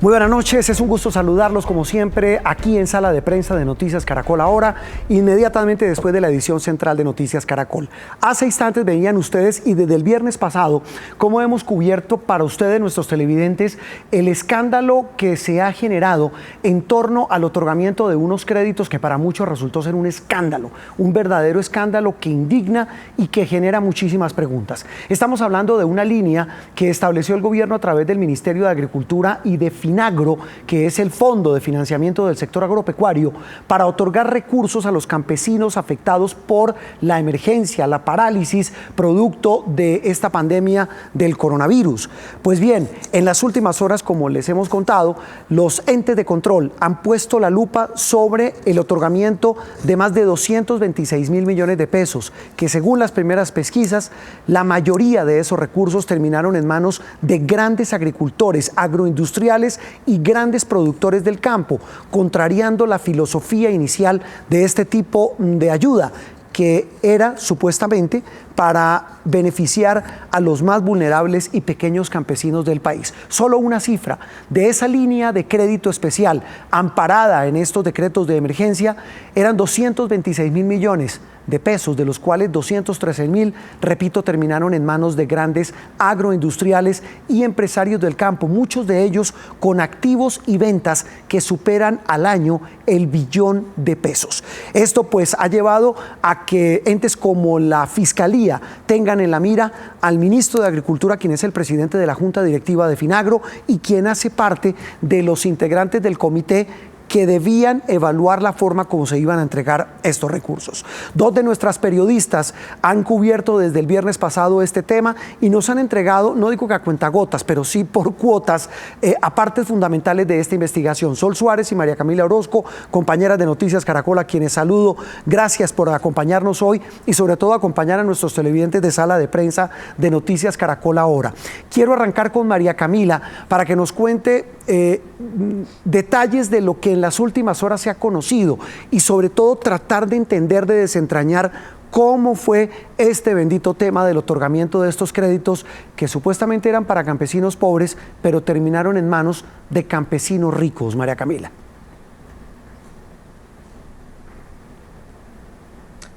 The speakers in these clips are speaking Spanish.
Muy buenas noches, es un gusto saludarlos como siempre aquí en Sala de Prensa de Noticias Caracol Ahora, inmediatamente después de la edición central de Noticias Caracol. Hace instantes veían ustedes y desde el viernes pasado cómo hemos cubierto para ustedes, nuestros televidentes, el escándalo que se ha generado en torno al otorgamiento de unos créditos que para muchos resultó ser un escándalo, un verdadero escándalo que indigna y que genera muchísimas preguntas. Estamos hablando de una línea que estableció el gobierno a través del Ministerio de Agricultura y de Finagro, que es el Fondo de Financiamiento del Sector Agropecuario, para otorgar recursos a los campesinos afectados por la emergencia, la parálisis, producto de esta pandemia del coronavirus. Pues bien, en las últimas horas, como les hemos contado, los entes de control han puesto la lupa sobre el otorgamiento de más de 226.000 millones de pesos, que según las primeras pesquisas, la mayoría de esos recursos terminaron en manos de grandes agricultores, agroindustriales y grandes productores del campo, contrariando la filosofía inicial de este tipo de ayuda, que era supuestamente para beneficiar a los más vulnerables y pequeños campesinos del país. Solo una cifra de esa línea de crédito especial amparada en estos decretos de emergencia eran 226.000 millones de pesos, de los cuales 213.000, repito, terminaron en manos de grandes agroindustriales y empresarios del campo, muchos de ellos con activos y ventas que superan al año el billón de pesos. Esto pues ha llevado a que entes como la Fiscalía tengan en la mira al ministro de Agricultura, quien es el presidente de la Junta Directiva de Finagro y quien hace parte de los integrantes del comité que debían evaluar la forma como se iban a entregar estos recursos. Dos de nuestras periodistas han cubierto desde el viernes pasado este tema y nos han entregado, no digo que a cuentagotas, pero sí por cuotas, a partes fundamentales de esta investigación. Sol Suárez y María Camila Orozco, compañeras de Noticias Caracol, a quienes saludo. Gracias por acompañarnos hoy y sobre todo acompañar a nuestros televidentes de Sala de Prensa de Noticias Caracol Ahora. Quiero arrancar con María Camila para que nos cuente detalles de lo que en las últimas horas se ha conocido y sobre todo tratar de entender, de desentrañar cómo fue este bendito tema del otorgamiento de estos créditos que supuestamente eran para campesinos pobres, pero terminaron en manos de campesinos ricos. María Camila.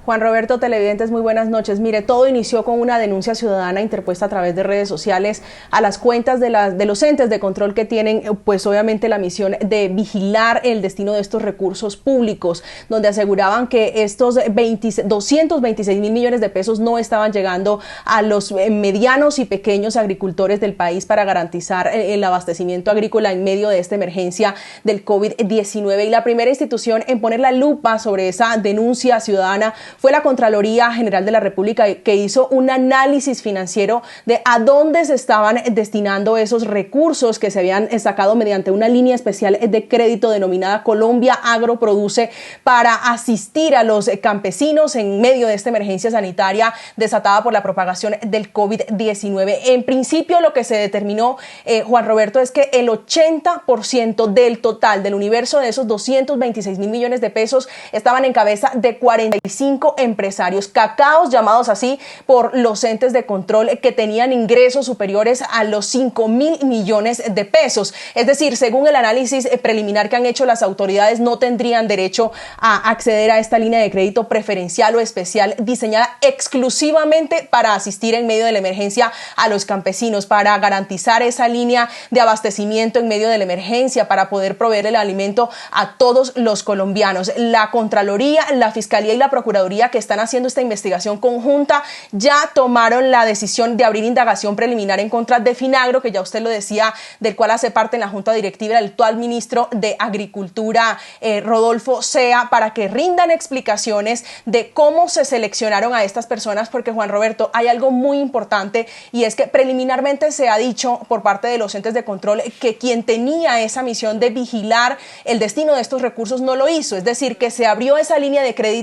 Juan Roberto, televidentes, muy buenas noches. Mire, todo inició con una denuncia ciudadana interpuesta a través de redes sociales a las cuentas de los entes de control que tienen, pues obviamente la misión de vigilar el destino de estos recursos públicos, donde aseguraban que estos 226.000 millones de pesos no estaban llegando a los medianos y pequeños agricultores del país para garantizar el abastecimiento agrícola en medio de esta emergencia del COVID-19. Y la primera institución en poner la lupa sobre esa denuncia ciudadana fue la Contraloría General de la República, que hizo un análisis financiero de a dónde se estaban destinando esos recursos que se habían sacado mediante una línea especial de crédito denominada Colombia Agroproduce para asistir a los campesinos en medio de esta emergencia sanitaria desatada por la propagación del COVID-19. En principio, lo que se determinó, Juan Roberto, es que el 80% del total del universo de esos 226.000 millones de pesos estaban en cabeza de 45 empresarios, cacaos llamados así por los entes de control, que tenían ingresos superiores a los 5.000 millones de pesos. Es decir, según el análisis preliminar que han hecho las autoridades, no tendrían derecho a acceder a esta línea de crédito preferencial o especial diseñada exclusivamente para asistir en medio de la emergencia a los campesinos, para garantizar esa línea de abastecimiento en medio de la emergencia, para poder proveer el alimento a todos los colombianos. La Contraloría, la Fiscalía y la Procuraduría, que están haciendo esta investigación conjunta, ya tomaron la decisión de abrir indagación preliminar en contra de Finagro, que ya usted lo decía, del cual hace parte en la Junta Directiva el actual ministro de Agricultura, Rodolfo Sea, para que rindan explicaciones de cómo se seleccionaron a estas personas, porque, Juan Roberto, hay algo muy importante, y es que preliminarmente se ha dicho por parte de los entes de control que quien tenía esa misión de vigilar el destino de estos recursos no lo hizo, es decir, que se abrió esa línea de crédito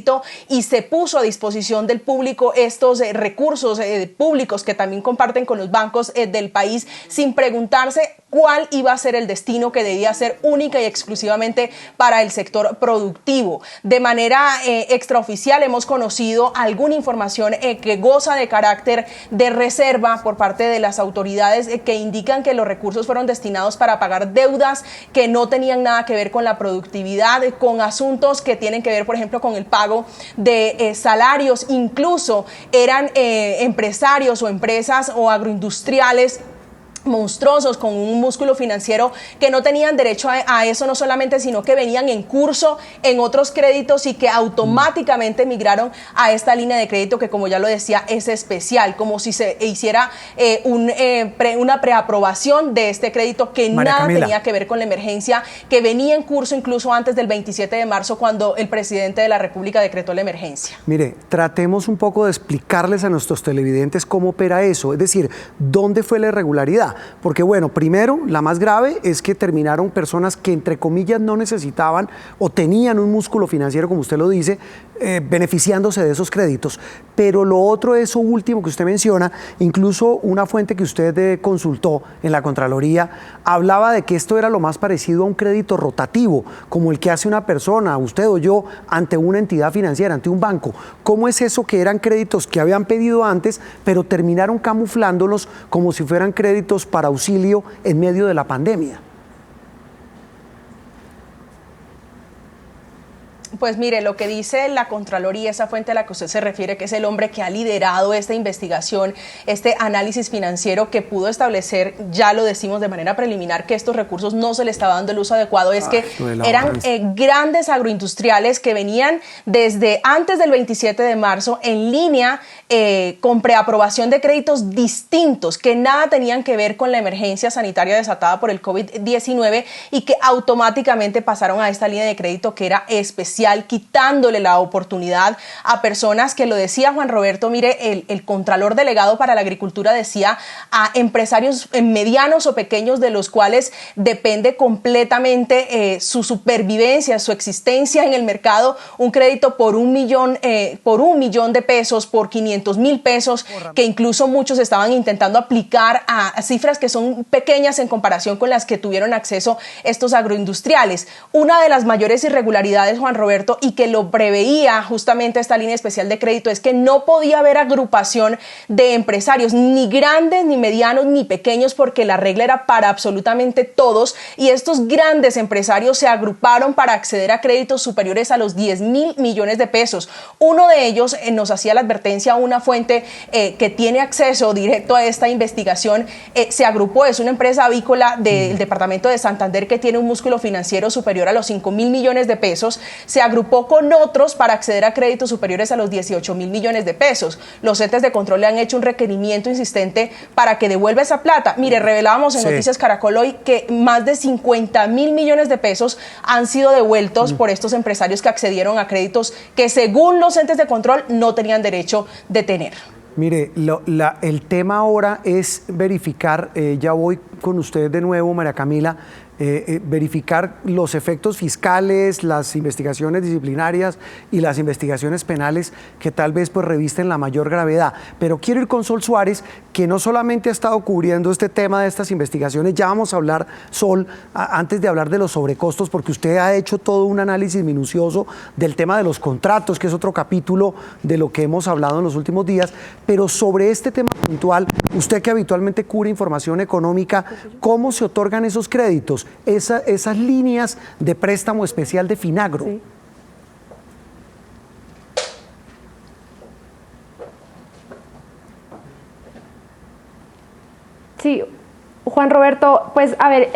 y se puso a disposición del público estos recursos públicos que también comparten con los bancos del país, sin preguntarse cuál iba a ser el destino que debía ser única y exclusivamente para el sector productivo. De manera extraoficial hemos conocido alguna información que goza de carácter de reserva por parte de las autoridades que indican que los recursos fueron destinados para pagar deudas que no tenían nada que ver con la productividad, con asuntos que tienen que ver, por ejemplo, con el pago de salarios. Incluso eran empresarios o empresas o agroindustriales monstruosos con un músculo financiero que no tenían derecho a eso, no solamente, sino que venían en curso en otros créditos y que automáticamente migraron a esta línea de crédito que, como ya lo decía, es especial, como si se hiciera una preaprobación de este crédito que María nada Camila. tenía que ver con la emergencia, que venía en curso incluso antes del 27 de marzo cuando el presidente de la República decretó la emergencia. Mire, tratemos un poco de explicarles a nuestros televidentes cómo opera eso, es decir, ¿dónde fue la irregularidad? Porque bueno, primero, la más grave es que terminaron personas que entre comillas no necesitaban o tenían un músculo financiero, como usted lo dice, beneficiándose de esos créditos. Pero lo otro, eso último que usted menciona, incluso una fuente que usted consultó en la Contraloría, hablaba de que esto era lo más parecido a un crédito rotativo, como el que hace una persona, usted o yo, ante una entidad financiera, ante un banco. ¿Cómo es eso que eran créditos que habían pedido antes, pero terminaron camuflándolos como si fueran créditos para auxilio en medio de la pandemia? Pues mire, lo que dice la Contraloría, esa fuente a la que usted se refiere, que es el hombre que ha liderado esta investigación, este análisis financiero que pudo establecer, ya lo decimos de manera preliminar, que estos recursos no se le estaba dando el uso adecuado, es que eran grandes agroindustriales que venían desde antes del 27 de marzo en línea con preaprobación de créditos distintos que nada tenían que ver con la emergencia sanitaria desatada por el COVID-19 y que automáticamente pasaron a esta línea de crédito que era especial, quitándole la oportunidad a personas que, lo decía Juan Roberto, mire, el Contralor Delegado para la Agricultura decía, a empresarios medianos o pequeños de los cuales depende completamente su supervivencia, su existencia en el mercado, un crédito por un millón de pesos, por 500,000 pesos, que incluso muchos estaban intentando aplicar a cifras que son pequeñas en comparación con las que tuvieron acceso estos agroindustriales. Una de las mayores irregularidades, Juan Roberto, y que lo preveía justamente esta línea especial de crédito, es que no podía haber agrupación de empresarios, ni grandes, ni medianos, ni pequeños, porque la regla era para absolutamente todos, y estos grandes empresarios se agruparon para acceder a créditos superiores a los 10,000 millones de pesos. Uno de ellos, nos hacía la advertencia una fuente que tiene acceso directo a esta investigación, se agrupó, es una empresa avícola del departamento de Santander que tiene un músculo financiero superior a los 5,000 millones de pesos, se agrupó con otros para acceder a créditos superiores a los 18,000 millones de pesos. Los entes de control le han hecho un requerimiento insistente para que devuelva esa plata. Mire, revelábamos en Noticias Caracol hoy que más de 50,000 millones de pesos han sido devueltos por estos empresarios que accedieron a créditos que, según los entes de control, no tenían derecho de tener. Mire, el tema ahora es verificar, ya voy con usted de nuevo, María Camila, verificar los efectos fiscales, las investigaciones disciplinarias y las investigaciones penales que tal vez pues revisten la mayor gravedad. Pero quiero ir con Sol Suárez, que no solamente ha estado cubriendo este tema de estas investigaciones, ya vamos a hablar, Sol, antes de hablar de los sobrecostos, porque usted ha hecho todo un análisis minucioso del tema de los contratos, que es otro capítulo de lo que hemos hablado en los últimos días, pero sobre este tema puntual, usted que habitualmente cubre información económica, ¿cómo se otorgan esos créditos? Esas líneas de préstamo especial de Finagro. Sí. Sí, Juan Roberto, pues a ver,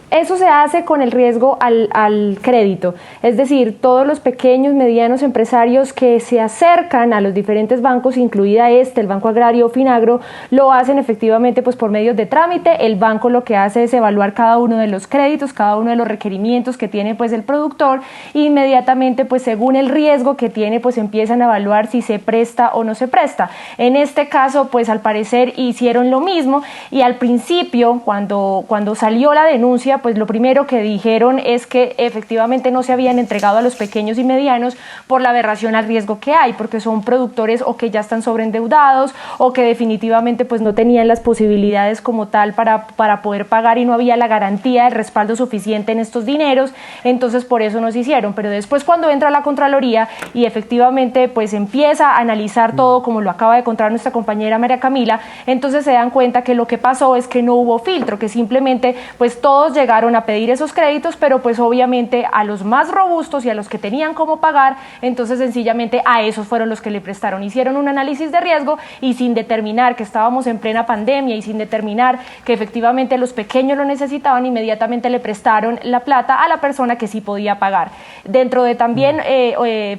eso se hace con el riesgo al crédito, es decir, todos los pequeños, medianos empresarios que se acercan a los diferentes bancos, incluida el Banco Agrario Finagro, lo hacen efectivamente pues por medios de trámite. El banco lo que hace es evaluar cada uno de los créditos, cada uno de los requerimientos que tiene pues el productor, e inmediatamente pues según el riesgo que tiene pues empiezan a evaluar si se presta o no se presta. En este caso pues al parecer hicieron lo mismo, y al principio cuando salió la denuncia Contraloría, pues lo primero que dijeron es que efectivamente no se habían entregado a los pequeños y medianos por la aberración al riesgo que hay, porque son productores o que ya están sobreendeudados o que definitivamente pues no tenían las posibilidades como tal para poder pagar y no había la garantía del respaldo suficiente en estos dineros, entonces por eso no se hicieron. Pero después, cuando entra la Contraloría y efectivamente pues empieza a analizar todo, como lo acaba de contar nuestra compañera María Camila, entonces se dan cuenta que lo que pasó es que no hubo filtro, que simplemente pues todos llegaron a pedir esos créditos, pero pues obviamente a los más robustos y a los que tenían cómo pagar, entonces sencillamente a esos fueron los que le prestaron. Hicieron un análisis de riesgo y sin determinar que estábamos en plena pandemia y sin determinar que efectivamente los pequeños lo necesitaban, inmediatamente le prestaron la plata a la persona que sí podía pagar. Dentro de también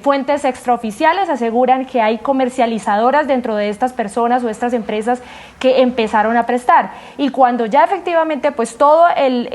fuentes extraoficiales aseguran que hay comercializadoras dentro de estas personas o estas empresas que empezaron a prestar, y cuando ya efectivamente pues todo el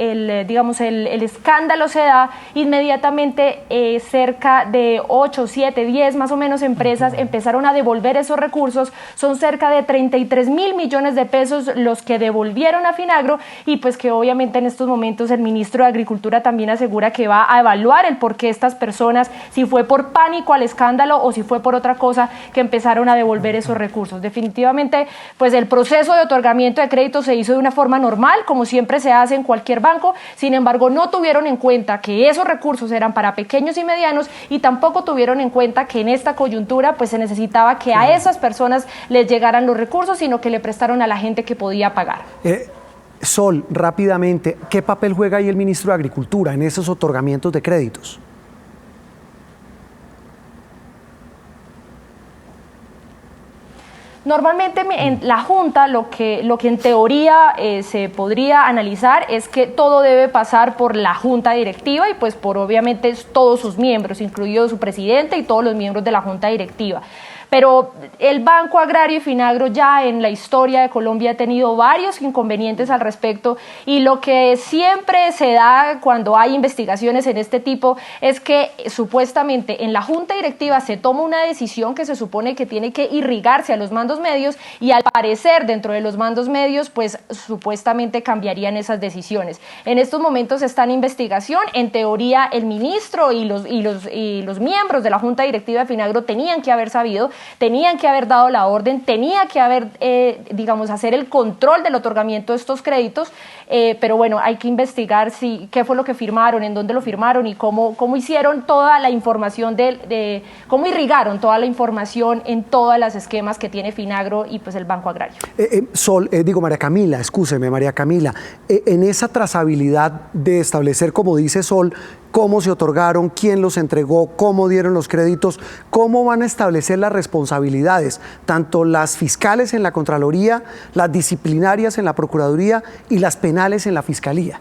escándalo se da, inmediatamente cerca de 8, 7, 10 más o menos empresas empezaron a devolver esos recursos. Son cerca de 33 mil millones de pesos los que devolvieron a Finagro, y pues que obviamente en estos momentos el ministro de Agricultura también asegura que va a evaluar el por qué estas personas, si fue por pánico al escándalo o si fue por otra cosa, que empezaron a devolver esos recursos. Definitivamente pues el proceso de otorgamiento de crédito se hizo de una forma normal, como siempre se hace en cualquier banco. Sin embargo, no tuvieron en cuenta que esos recursos eran para pequeños y medianos, y tampoco tuvieron en cuenta que en esta coyuntura pues se necesitaba que a esas personas les llegaran los recursos, sino que le prestaron a la gente que podía pagar. Sol, rápidamente, ¿qué papel juega ahí el ministro de Agricultura en esos otorgamientos de créditos? Normalmente en la Junta lo que en teoría se podría analizar es que todo debe pasar por la Junta Directiva y pues por obviamente todos sus miembros, incluido su presidente y todos los miembros de la Junta Directiva. Pero el Banco Agrario y Finagro ya en la historia de Colombia ha tenido varios inconvenientes al respecto, y lo que siempre se da cuando hay investigaciones en este tipo es que supuestamente en la Junta Directiva se toma una decisión que se supone que tiene que irrigarse a los mandos medios, y al parecer dentro de los mandos medios pues supuestamente cambiarían esas decisiones. En estos momentos está en investigación. En teoría el ministro y los miembros de la Junta Directiva de Finagro tenían que haber sabido, tenían que haber dado la orden, tenía que haber, hacer el control del otorgamiento de estos créditos, pero bueno, hay que investigar qué fue lo que firmaron, en dónde lo firmaron y cómo hicieron toda la información, cómo irrigaron toda la información en todos los esquemas que tiene Finagro y pues el Banco Agrario. María Camila, excúseme, María Camila, en esa trazabilidad de establecer, como dice Sol, cómo se otorgaron, quién los entregó, cómo dieron los créditos, cómo van a establecer las responsabilidades, tanto las fiscales en la Contraloría, las disciplinarias en la Procuraduría y las penales en la Fiscalía.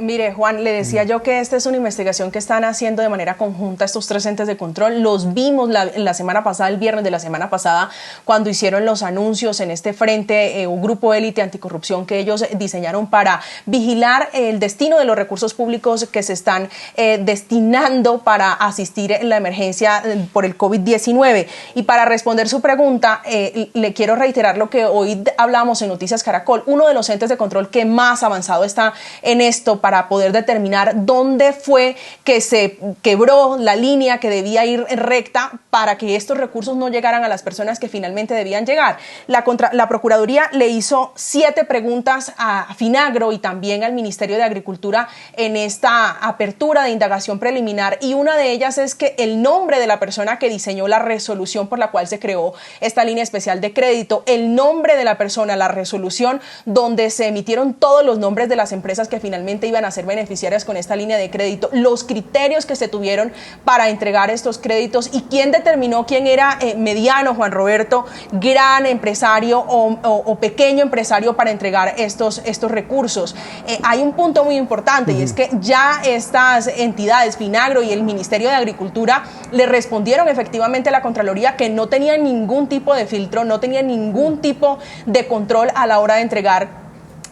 Mire, Juan, le decía yo que esta es una investigación que están haciendo de manera conjunta estos tres entes de control. Los vimos la semana pasada, el viernes de la semana pasada, cuando hicieron los anuncios en este frente, un grupo élite anticorrupción que ellos diseñaron para vigilar el destino de los recursos públicos que se están destinando para asistir en la emergencia por el COVID-19. Y para responder su pregunta, le quiero reiterar lo que hoy hablamos en Noticias Caracol. Uno de los entes de control que más avanzado está en esto para poder determinar dónde fue que se quebró la línea que debía ir recta para que estos recursos no llegaran a las personas que finalmente debían llegar. La Procuraduría le hizo 7 preguntas a Finagro y también al Ministerio de Agricultura en esta apertura de indagación preliminar, y una de ellas es que el nombre de la persona que diseñó la resolución por la cual se creó esta línea especial de crédito, el nombre de la persona, la resolución donde se emitieron todos los nombres de las empresas que finalmente iban a ser beneficiarias con esta línea de crédito, los criterios que se tuvieron para entregar estos créditos y quién determinó quién era mediano, Juan Roberto, gran empresario o pequeño empresario para entregar estos recursos. Hay un punto muy importante y es que ya estas entidades, Finagro y el Ministerio de Agricultura, le respondieron efectivamente a la Contraloría que no tenían ningún tipo de filtro, no tenían ningún tipo de control a la hora de entregar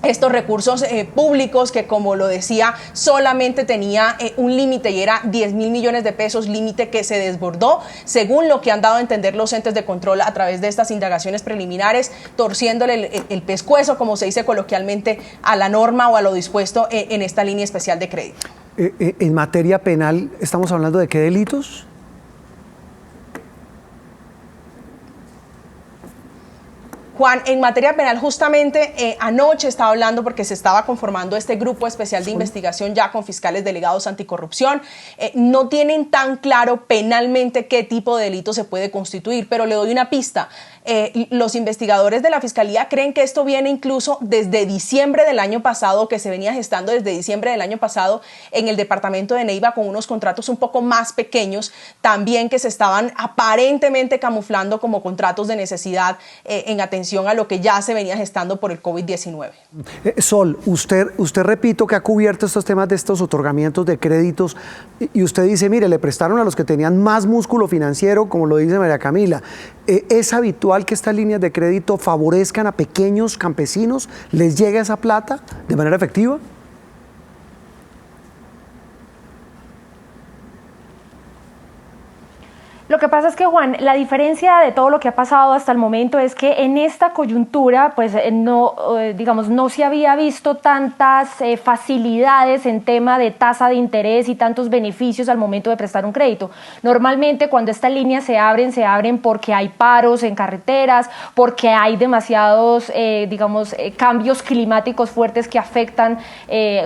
estos recursos públicos que, como lo decía, solamente tenía un límite y era 10.000 millones de pesos, límite que se desbordó, según lo que han dado a entender los entes de control a través de estas indagaciones preliminares, torciéndole el pescuezo, como se dice coloquialmente, a la norma o a lo dispuesto en esta línea especial de crédito. En materia penal, ¿estamos hablando de qué delitos? Juan, en materia penal, justamente anoche estaba hablando porque se estaba conformando este grupo especial de investigación ya con fiscales delegados anticorrupción. No tienen tan claro penalmente qué tipo de delito se puede constituir, pero le doy una pista. Los investigadores de la Fiscalía creen que esto viene incluso desde diciembre del año pasado, que se venía gestando desde diciembre del año pasado en el departamento de Neiva con unos contratos un poco más pequeños, también que se estaban aparentemente camuflando como contratos de necesidad en atención a lo que ya se venía gestando por el COVID-19. Sol, usted repito que ha cubierto estos temas de estos otorgamientos de créditos y usted dice, mire, le prestaron a los que tenían más músculo financiero, como lo dice María Camila. ¿Es habitual que estas líneas de crédito favorezcan a pequeños campesinos? ¿Les llega esa plata de manera efectiva? Lo que pasa es que, Juan, la diferencia de todo lo que ha pasado hasta el momento es que en esta coyuntura, pues no se había visto tantas facilidades en tema de tasa de interés y tantos beneficios al momento de prestar un crédito. Normalmente cuando estas líneas se abren porque hay paros en carreteras, porque hay demasiados, cambios climáticos fuertes que afectan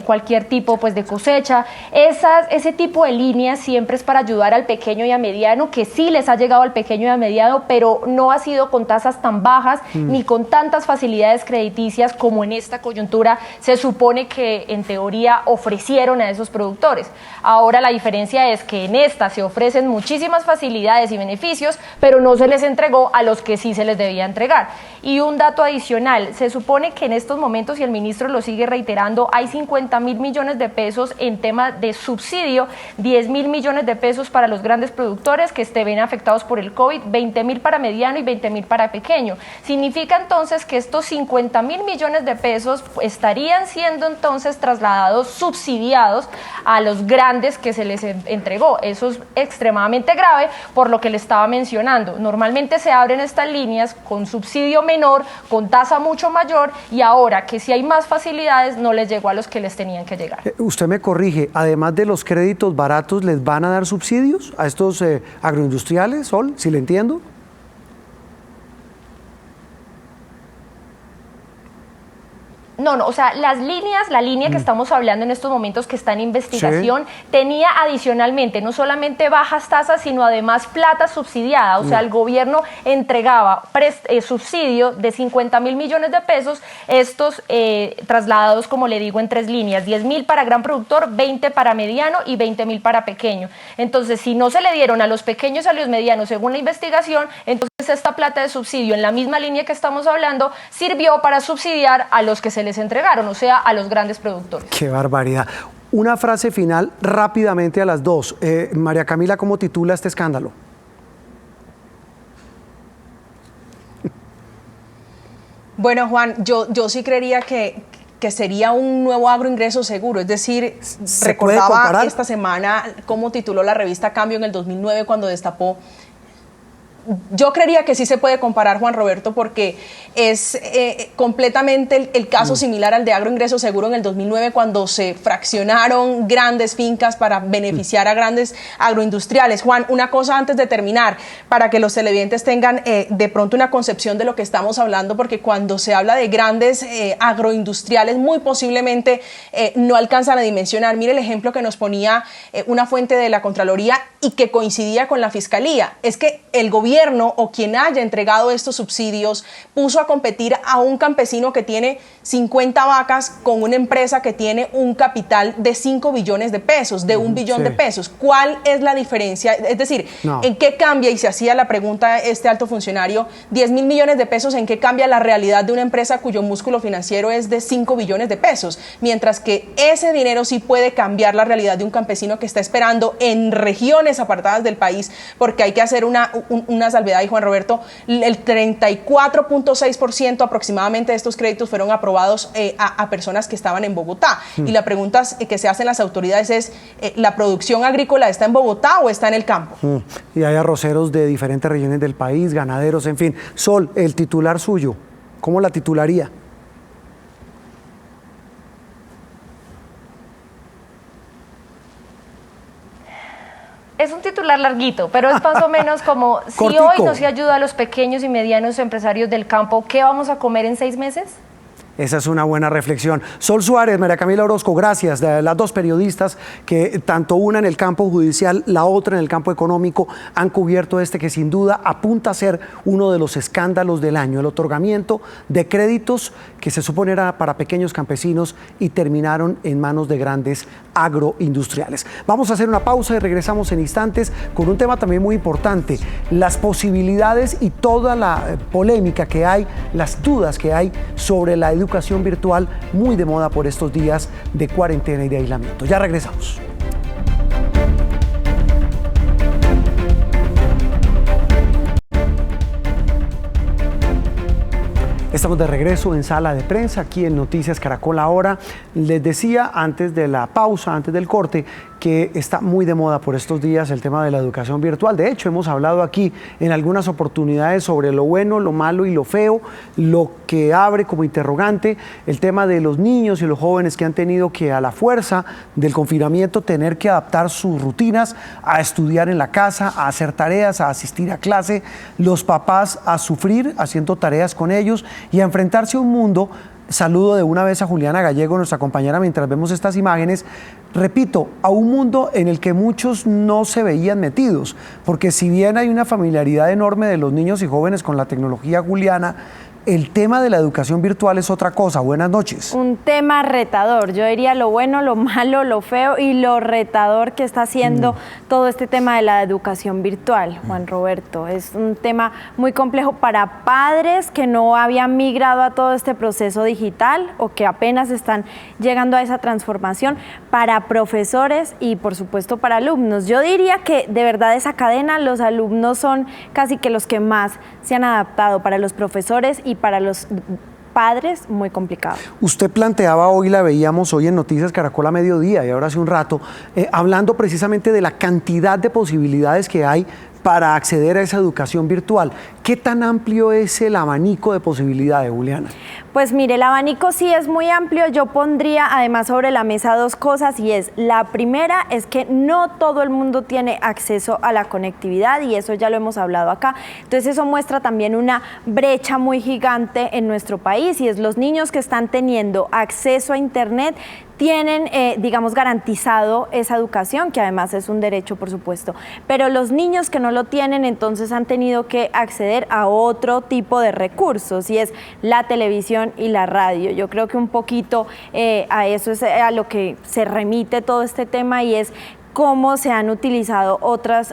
cualquier tipo pues, de cosecha. Ese tipo de líneas siempre es para ayudar al pequeño y a mediano, que sí les ha llegado al pequeño y al mediano, pero no ha sido con tasas tan bajas ni con tantas facilidades crediticias como en esta coyuntura se supone que en teoría ofrecieron a esos productores. Ahora la diferencia es que en esta se ofrecen muchísimas facilidades y beneficios, pero no se les entregó a los que sí se les debía entregar. Y un dato adicional, se supone que en estos momentos, y el ministro lo sigue reiterando, hay 50.000 millones de pesos en tema de subsidio, 10.000 millones de pesos para los grandes productores que ven afectados por el COVID, 20.000 para mediano y 20.000 para pequeño. Significa entonces que estos 50.000 millones de pesos estarían siendo entonces trasladados, subsidiados a los grandes que se les entregó. Eso es extremadamente grave por lo que le estaba mencionando. Normalmente se abren estas líneas con subsidio menor, con tasa mucho mayor, y ahora que si hay más facilidades no les llegó a los que les tenían que llegar. Usted me corrige, además de los créditos baratos, ¿les van a dar subsidios a estos agroindustriales, Sol, si le entiendo? No, o sea, la línea que estamos hablando en estos momentos que está en investigación, tenía adicionalmente no solamente bajas tasas, sino además plata subsidiada, o sea, el gobierno entregaba subsidio de 50.000 millones de pesos, estos trasladados, como le digo, en tres líneas, 10.000 para gran productor, 20 para mediano y 20.000 para pequeño. Entonces, si no se le dieron a los pequeños y a los medianos según la investigación, entonces esta plata de subsidio en la misma línea que estamos hablando sirvió para subsidiar a los que se les entregaron, o sea, a los grandes productores. ¡Qué barbaridad! Una frase final rápidamente a las dos. María Camila, ¿cómo titula este escándalo? Bueno, Juan, yo sí creería que sería un nuevo agroingreso seguro, es decir, recordaba esta semana cómo tituló la revista Cambio en el 2009 cuando destapó. Yo creería que sí se puede comparar, Juan Roberto, porque es completamente el caso similar al de agroingreso seguro en el 2009, cuando se fraccionaron grandes fincas para beneficiar a grandes agroindustriales. Juan, una cosa antes de terminar, para que los televidentes tengan de pronto una concepción de lo que estamos hablando, porque cuando se habla de grandes agroindustriales, muy posiblemente no alcanzan a dimensionar. Mire el ejemplo que nos ponía una fuente de la Contraloría y que coincidía con la Fiscalía. Es que el gobierno o quien haya entregado estos subsidios puso a competir a un campesino que tiene 50 vacas con una empresa que tiene un capital de 5 billones de pesos, de 1 billón de pesos. ¿Cuál es la diferencia? Es decir, ¿en qué cambia? Y se hacía la pregunta este alto funcionario, 10.000 millones de pesos, ¿en qué cambia la realidad de una empresa cuyo músculo financiero es de 5 billones de pesos? Mientras que ese dinero sí puede cambiar la realidad de un campesino que está esperando en regiones apartadas del país, porque hay que hacer una una salvedad, y Juan Roberto, el 34.6% aproximadamente de estos créditos fueron aprobados a personas que estaban en Bogotá. Y la pregunta que se hacen las autoridades es, ¿la producción agrícola está en Bogotá o está en el campo? Y hay arroceros de diferentes regiones del país, ganaderos, en fin. Sol, el titular suyo, ¿cómo la titularía? Es un titular larguito, pero es más o menos como, si Cortico. hoy no se ayuda a los pequeños y medianos empresarios del campo, ¿qué vamos a comer en 6 meses? Esa es una buena reflexión. Sol Suárez, María Camila Orozco, gracias. De las dos periodistas que tanto una en el campo judicial, la otra en el campo económico, han cubierto que sin duda apunta a ser uno de los escándalos del año, el otorgamiento de créditos que se supone era para pequeños campesinos y terminaron en manos de grandes agroindustriales. Vamos a hacer una pausa y regresamos en instantes con un tema también muy importante, las posibilidades y toda la polémica que hay, las dudas que hay sobre la educación virtual, muy de moda por estos días de cuarentena y de aislamiento. Ya regresamos. Estamos de regreso en Sala de Prensa, aquí en Noticias Caracol Ahora. Les decía antes de la pausa, antes del corte, que está muy de moda por estos días el tema de la educación virtual. De hecho, hemos hablado aquí en algunas oportunidades sobre lo bueno, lo malo y lo feo, lo que abre como interrogante el tema de los niños y los jóvenes que han tenido que, a la fuerza del confinamiento, tener que adaptar sus rutinas a estudiar en la casa, a hacer tareas, a asistir a clase, los papás a sufrir haciendo tareas con ellos y a enfrentarse a un mundo. Saludo de una vez a Juliana Gallego, nuestra compañera, mientras vemos estas imágenes. Repito, a un mundo en el que muchos no se veían metidos, porque si bien hay una familiaridad enorme de los niños y jóvenes con la tecnología, Juliana, el tema de la educación virtual es otra cosa. Buenas noches. Un tema retador, yo diría lo bueno, lo malo, lo feo y lo retador que está haciendo todo este tema de la educación virtual, Juan Roberto. Es un tema muy complejo para padres que no habían migrado a todo este proceso digital o que apenas están llegando a esa transformación, para profesores y por supuesto para alumnos. Yo diría que de verdad esa cadena, los alumnos son casi que los que más se han adaptado, para los profesores y para los padres, muy complicado. Usted planteaba hoy, la veíamos hoy en Noticias Caracol a mediodía y ahora hace un rato, hablando precisamente de la cantidad de posibilidades que hay para acceder a esa educación virtual. ¿Qué tan amplio es el abanico de posibilidades, Juliana? Pues mire, el abanico sí es muy amplio. Yo pondría además sobre la mesa dos cosas, y es, la primera es que no todo el mundo tiene acceso a la conectividad, y eso ya lo hemos hablado acá. Entonces eso muestra también una brecha muy gigante en nuestro país, y es los niños que están teniendo acceso a internet tienen, digamos, garantizado esa educación, que además es un derecho, por supuesto. Pero los niños que no lo tienen, entonces han tenido que acceder a otro tipo de recursos, y es la televisión y la radio. Yo creo que un poquito a eso es a lo que se remite todo este tema, y es cómo se han utilizado otras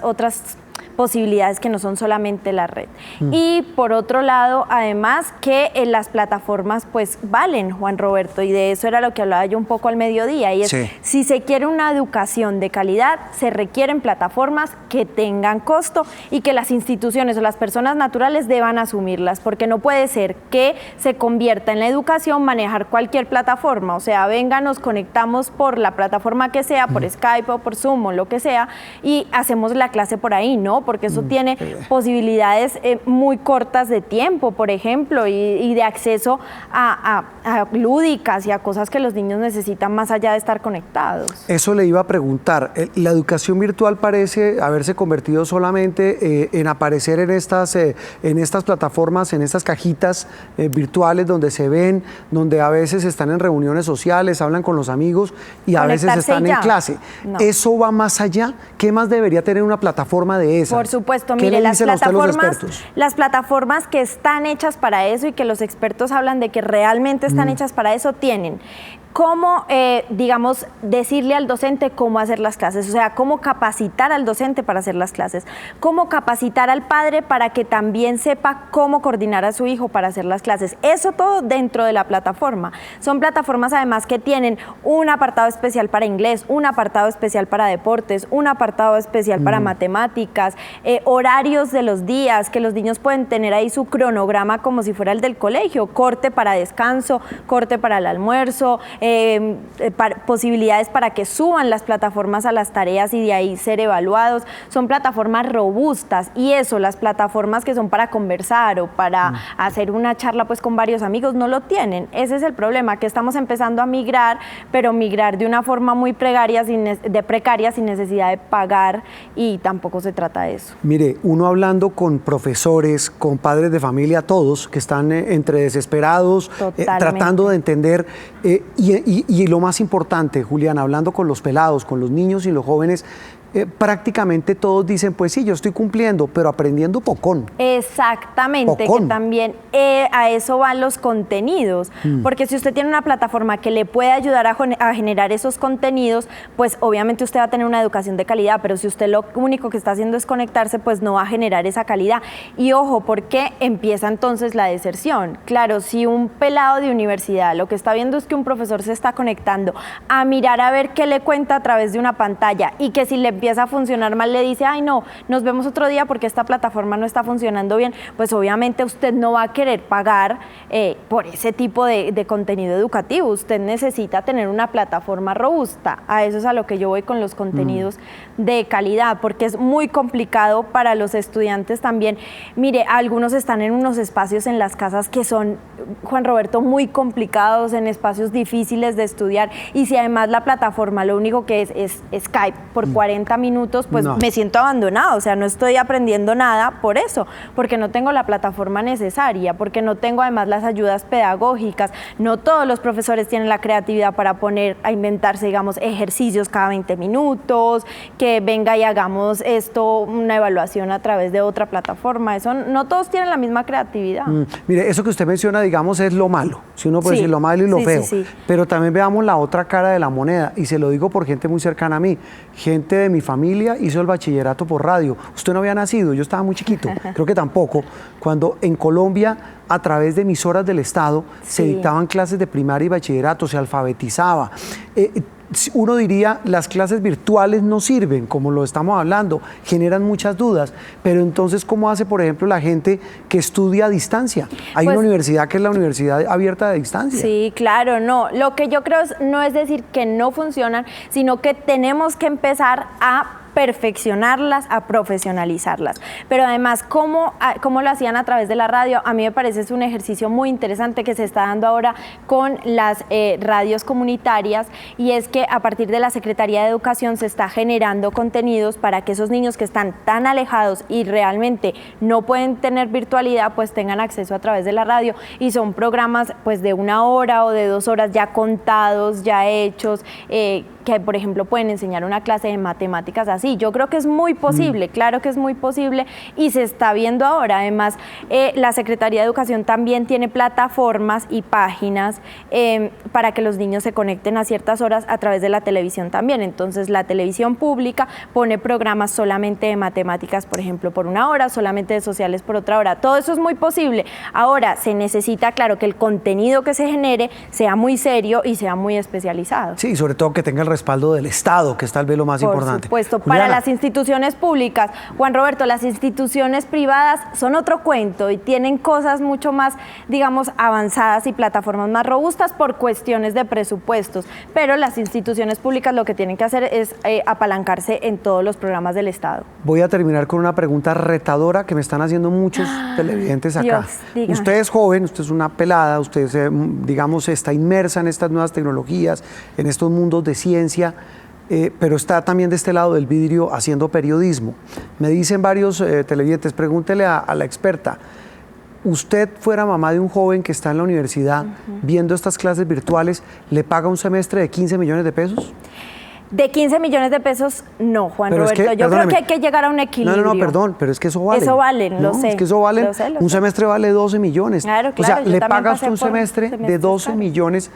posibilidades que no son solamente la red. Y por otro lado, además, que las plataformas pues valen, Juan Roberto, y de eso era lo que hablaba yo un poco al mediodía, y es, si se quiere una educación de calidad, se requieren plataformas que tengan costo y que las instituciones o las personas naturales deban asumirlas, porque no puede ser que se convierta en la educación manejar cualquier plataforma, o sea, venga, nos conectamos por la plataforma que sea, por Skype o por Zoom o lo que sea, y hacemos la clase por ahí, ¿no? Porque eso tiene posibilidades muy cortas de tiempo, por ejemplo, y de acceso a lúdicas y a cosas que los niños necesitan más allá de estar conectados. Eso le iba a preguntar. La educación virtual parece haberse convertido solamente en aparecer en estas plataformas, en estas cajitas virtuales donde se ven, donde a veces están en reuniones sociales, hablan con los amigos y a veces están en clase. No. ¿Eso va más allá? ¿Qué más debería tener una plataforma de esa? Por supuesto, mire, las plataformas que están hechas para eso y que los expertos hablan de que realmente están hechas para eso, tienen cómo, digamos, decirle al docente cómo hacer las clases, o sea, cómo capacitar al docente para hacer las clases, cómo capacitar al padre para que también sepa cómo coordinar a su hijo para hacer las clases. Eso todo dentro de la plataforma. Son plataformas además que tienen un apartado especial para inglés, un apartado especial para deportes, un apartado especial para matemáticas, horarios de los días, que los niños pueden tener ahí su cronograma como si fuera el del colegio, corte para descanso, corte para el almuerzo, posibilidades para que suban las plataformas a las tareas y de ahí ser evaluados. Son plataformas robustas y eso, las plataformas que son para conversar o para hacer una charla pues con varios amigos no lo tienen. Ese es el problema, que estamos empezando a migrar, pero migrar de una forma muy precaria sin necesidad de pagar, y tampoco se trata de eso. Mire, uno hablando con profesores, con padres de familia, todos que están entre desesperados, tratando de entender y lo más importante, Juliana, hablando con los pelados, con los niños y los jóvenes, prácticamente todos dicen, pues sí, yo estoy cumpliendo, pero aprendiendo pocón. Exactamente, pocón. Que también a eso van los contenidos, porque si usted tiene una plataforma que le puede ayudar a generar esos contenidos, pues obviamente usted va a tener una educación de calidad, pero si usted lo único que está haciendo es conectarse, pues no va a generar esa calidad. Y ojo, porque empieza entonces la deserción. Claro, si un pelado de universidad lo que está viendo es que un profesor se está conectando a mirar a ver qué le cuenta a través de una pantalla, y que si le empieza a funcionar mal le dice, ay no, nos vemos otro día porque esta plataforma no está funcionando bien, pues obviamente usted no va a querer pagar por ese tipo de contenido educativo. Usted necesita tener una plataforma robusta. A eso es a lo que yo voy con los contenidos de calidad, porque es muy complicado para los estudiantes también. Mire, algunos están en unos espacios en las casas que son, Juan Roberto, muy complicados, en espacios difíciles de estudiar, y si además la plataforma lo único que es Skype por 40 minutos, pues me siento abandonado, o sea, no estoy aprendiendo nada por eso, porque no tengo la plataforma necesaria, porque no tengo además las ayudas pedagógicas. No todos los profesores tienen la creatividad para poner a inventarse, digamos, ejercicios cada 20 minutos, que venga y hagamos esto, una evaluación a través de otra plataforma. Eso no todos tienen la misma creatividad. Mire, eso que usted menciona, digamos, es lo malo, si uno puede decir lo malo y lo feo, pero también veamos la otra cara de la moneda, y se lo digo por gente muy cercana a mí. Gente de mi familia hizo el bachillerato por radio. Usted no había nacido, yo estaba muy chiquito, creo que tampoco, cuando en Colombia, a través de emisoras del Estado, se dictaban clases de primaria y bachillerato, se alfabetizaba. Uno diría, las clases virtuales no sirven, como lo estamos hablando, generan muchas dudas, pero entonces, ¿cómo hace, por ejemplo, la gente que estudia a distancia? Hay una universidad que es la Universidad Abierta de Distancia. Sí, claro, no. Lo que yo creo no es decir que no funcionan, sino que tenemos que empezar a perfeccionarlas, a profesionalizarlas. Pero además, ¿cómo lo hacían a través de la radio? A mí me parece es un ejercicio muy interesante que se está dando ahora con las radios comunitarias, y es que a partir de la Secretaría de Educación se está generando contenidos para que esos niños que están tan alejados y realmente no pueden tener virtualidad, pues tengan acceso a través de la radio, y son programas pues de 1 hora o de 2 horas ya contados, ya hechos, que por ejemplo pueden enseñar una clase de matemáticas así. Yo creo que es muy posible, claro que es muy posible, y se está viendo ahora. Además, la Secretaría de Educación también tiene plataformas y páginas para que los niños se conecten a ciertas horas a través de la televisión también. Entonces, la televisión pública pone programas solamente de matemáticas, por ejemplo, por 1 hora, solamente de sociales por otra hora. Todo eso es muy posible. Ahora, se necesita, claro, que el contenido que se genere sea muy serio y sea muy especializado. Sí, sobre todo que tenga el respaldo del Estado, que es tal vez lo más importante. Por supuesto, para las instituciones públicas, Juan Roberto, las instituciones privadas son otro cuento y tienen cosas mucho más, digamos, avanzadas y plataformas más robustas por cuestiones de presupuestos, pero las instituciones públicas lo que tienen que hacer es apalancarse en todos los programas del Estado. Voy a terminar con una pregunta retadora que me están haciendo muchos televidentes acá. Usted es joven, usted es una pelada, usted, digamos, está inmersa en estas nuevas tecnologías, en estos mundos de ciencia, pero está también de este lado del vidrio haciendo periodismo. Me dicen varios televidentes, pregúntele a la experta, ¿usted fuera mamá de un joven que está en la universidad viendo estas clases virtuales, le paga un semestre de 15 millones de pesos? De 15 millones de pesos, no, Juan pero Roberto. Yo creo que hay que llegar a un equilibrio. No, perdón, pero es que eso vale. Eso vale, lo sé. Es que eso vale, un semestre vale 12 millones. Claro, o sea, le paga usted un semestre de 12 millones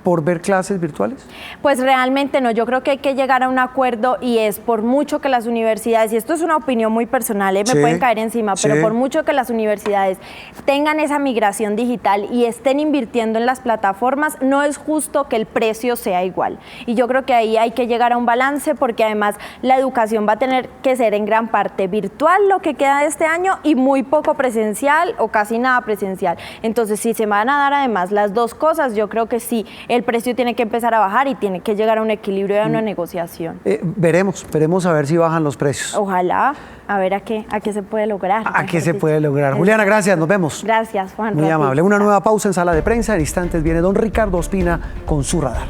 por ver clases virtuales? Pues realmente no, yo creo que hay que llegar a un acuerdo y es por mucho que las universidades, y esto es una opinión muy personal, me pueden caer encima, pero por mucho que las universidades tengan esa migración digital y estén invirtiendo en las plataformas, no es justo que el precio sea igual. Y yo creo que ahí hay que llegar a un balance porque además la educación va a tener que ser en gran parte virtual lo que queda de este año y muy poco presencial o casi nada presencial. Entonces, si se van a dar además las dos cosas, yo creo que sí, el precio tiene que empezar a bajar y tiene que llegar a un equilibrio y a una negociación. Veremos a ver si bajan los precios. Ojalá, a ver a qué se puede lograr. ¿A qué se puede lograr? Juliana, gracias, nos vemos. Gracias, Juan. Muy amable. Una nueva pausa en Sala de Prensa. En instantes viene don Ricardo Ospina con su radar.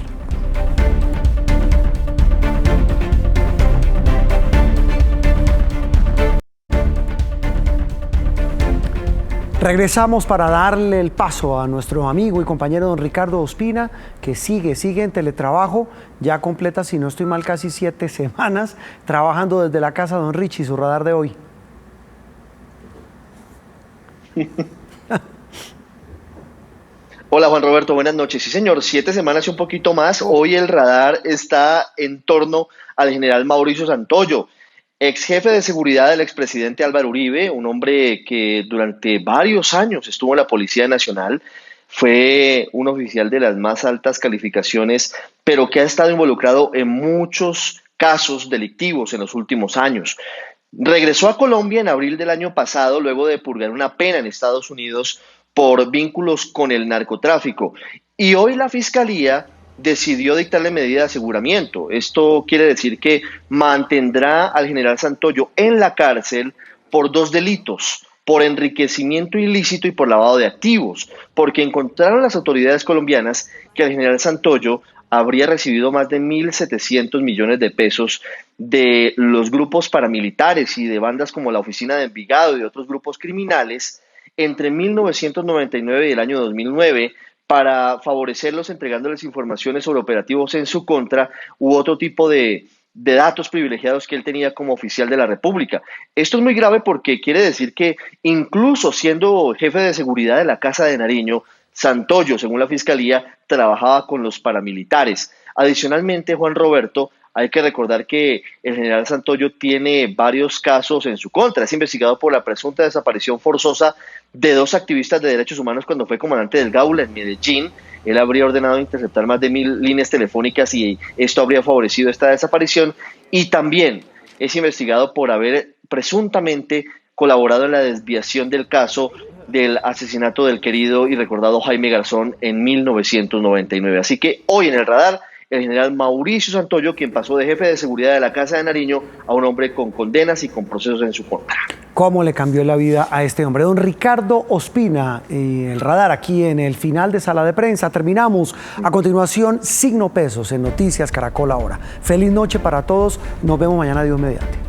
Regresamos para darle el paso a nuestro amigo y compañero don Ricardo Ospina, que sigue en teletrabajo, ya completa, si no estoy mal, casi 7 semanas trabajando desde la casa. Don Richie, su radar de hoy. Hola Juan Roberto, buenas noches. Sí señor, 7 semanas y un poquito más. Hoy el radar está en torno al general Mauricio Santoyo, ex jefe de seguridad del expresidente Álvaro Uribe, un hombre que durante varios años estuvo en la Policía Nacional, fue un oficial de las más altas calificaciones, pero que ha estado involucrado en muchos casos delictivos en los últimos años. Regresó a Colombia en abril del año pasado, luego de purgar una pena en Estados Unidos por vínculos con el narcotráfico. Y hoy la Fiscalía decidió dictarle medida de aseguramiento. Esto quiere decir que mantendrá al general Santoyo en la cárcel por 2 delitos, por enriquecimiento ilícito y por lavado de activos, porque encontraron las autoridades colombianas que el general Santoyo habría recibido más de 1.700 millones de pesos de los grupos paramilitares y de bandas como la Oficina de Envigado y otros grupos criminales entre 1999 y el año 2009, para favorecerlos entregándoles informaciones sobre operativos en su contra u otro tipo de datos privilegiados que él tenía como oficial de la República. Esto es muy grave porque quiere decir que incluso siendo jefe de seguridad de la Casa de Nariño, Santoyo, según la Fiscalía, trabajaba con los paramilitares. Adicionalmente, Juan Roberto, hay que recordar que el general Santoyo tiene varios casos en su contra. Es investigado por la presunta desaparición forzosa de 2 activistas de derechos humanos cuando fue comandante del Gaula en Medellín. Él habría ordenado interceptar más de 1.000 líneas telefónicas y esto habría favorecido esta desaparición. Y también es investigado por haber presuntamente colaborado en la desviación del caso del asesinato del querido y recordado Jaime Garzón en 1999. Así que hoy en el radar, el general Mauricio Santoyo, quien pasó de jefe de seguridad de la Casa de Nariño a un hombre con condenas y con procesos en su contra. ¿Cómo le cambió la vida a este hombre? Don Ricardo Ospina, el radar aquí en el final de Sala de Prensa. Terminamos. A continuación, Signo Pesos en Noticias Caracol Ahora. Feliz noche para todos. Nos vemos mañana, Dios mediante.